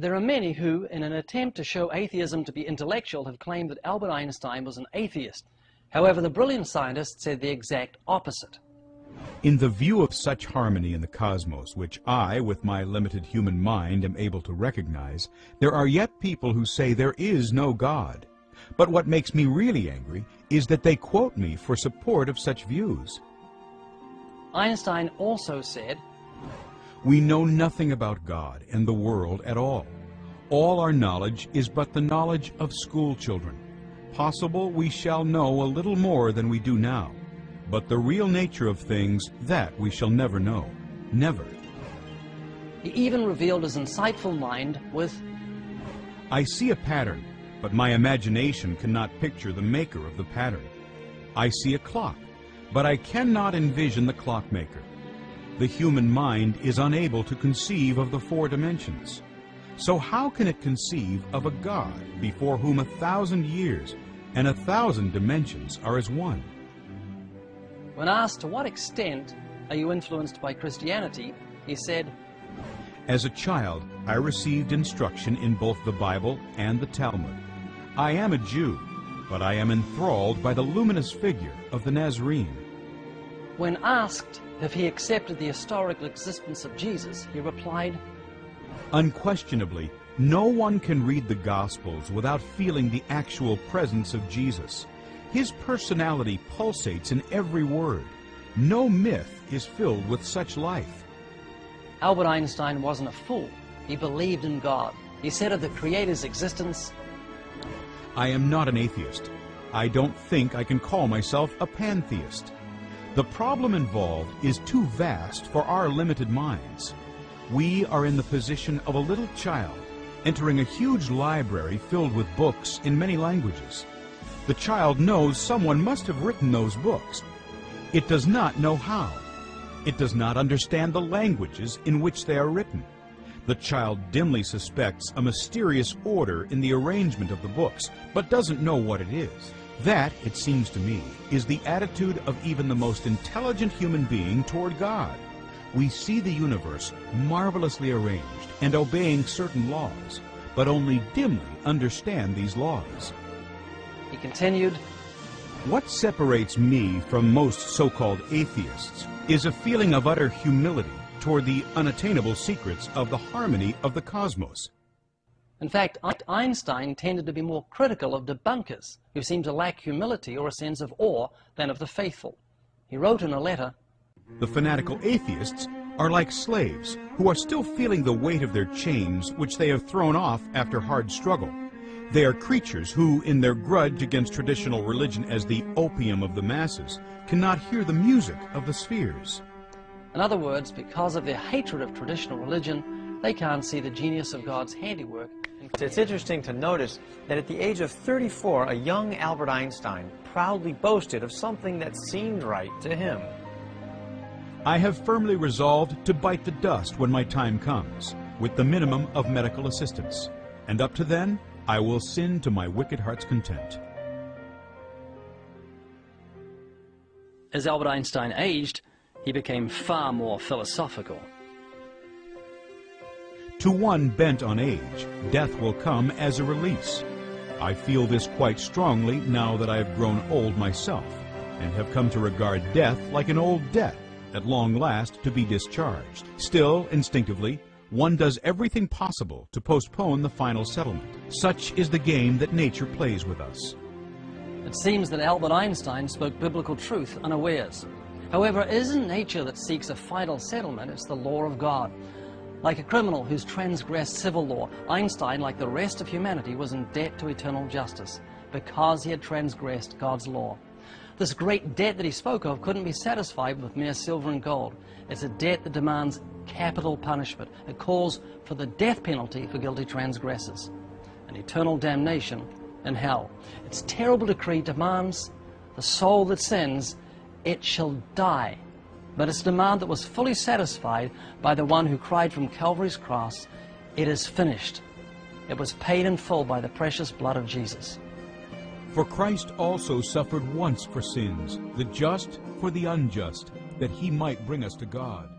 There are many who, in an attempt to show atheism to be intellectual, have claimed that Albert Einstein was an atheist. However, the brilliant scientist said the exact opposite. In the view of such harmony in the cosmos, which I, with my limited human mind, am able to recognize, there are yet people who say there is no God. But what makes me really angry is that they quote me for support of such views. Einstein also said, "We know nothing about God and the world at all. All our knowledge is but the knowledge of school children. Possible we shall know a little more than we do now. But the real nature of things, that we shall never know. Never." He even revealed his insightful mind with, "I see a pattern, but my imagination cannot picture the maker of the pattern. I see a clock, but I cannot envision the clockmaker. The human mind is unable to conceive of the four dimensions. So how can it conceive of a God before whom 1,000 years and 1,000 dimensions are as one?" When asked to what extent are you influenced by Christianity, he said, "As a child, I received instruction in both the Bible and the Talmud. I am a Jew, but I am enthralled by the luminous figure of the Nazarene." When asked if he accepted the historical existence of Jesus, he replied, "Unquestionably, no one can read the Gospels without feeling the actual presence of Jesus. His personality pulsates in every word. No myth is filled with such life." Albert Einstein wasn't a fool. He believed in God. He said of the Creator's existence, "I am not an atheist. I don't think I can call myself a pantheist. The problem involved is too vast for our limited minds. We are in the position of a little child entering a huge library filled with books in many languages. The child knows someone must have written those books. It does not know how. It does not understand the languages in which they are written. The child dimly suspects a mysterious order in the arrangement of the books, but doesn't know what it is. That, it seems to me, is the attitude of even the most intelligent human being toward God. We see the universe marvelously arranged and obeying certain laws, but only dimly understand these laws." He continued, "What separates me from most so-called atheists is a feeling of utter humility toward the unattainable secrets of the harmony of the cosmos." In fact, Einstein tended to be more critical of debunkers who seemed to lack humility or a sense of awe than of the faithful. He wrote in a letter, "The fanatical atheists are like slaves who are still feeling the weight of their chains which they have thrown off after hard struggle. They are creatures who, in their grudge against traditional religion as the opium of the masses, cannot hear the music of the spheres." In other words, because of their hatred of traditional religion, they can't see the genius of God's handiwork. It's interesting to notice that at the age of 34, a young Albert Einstein proudly boasted of something that seemed right to him. "I have firmly resolved to bite the dust when my time comes, with the minimum of medical assistance. And up to then, I will sin to my wicked heart's content." As Albert Einstein aged, he became far more philosophical. "To one bent on age, death will come as a release. I feel this quite strongly now that I have grown old myself, and have come to regard death like an old debt, at long last to be discharged. Still, instinctively, one does everything possible to postpone the final settlement. Such is the game that nature plays with us." It seems that Albert Einstein spoke biblical truth unawares. However, it isn't nature that seeks a final settlement, it's the law of God. Like a criminal who's transgressed civil law, Einstein, like the rest of humanity, was in debt to eternal justice because he had transgressed God's law. This great debt that he spoke of couldn't be satisfied with mere silver and gold. It's a debt that demands capital punishment. It calls for the death penalty for guilty transgressors and eternal damnation in hell. Its terrible decree demands the soul that sins, it shall die. But its demand that was fully satisfied by the one who cried from Calvary's cross, "It is finished." It was paid in full by the precious blood of Jesus. "For Christ also suffered once for sins, the just for the unjust, that he might bring us to God."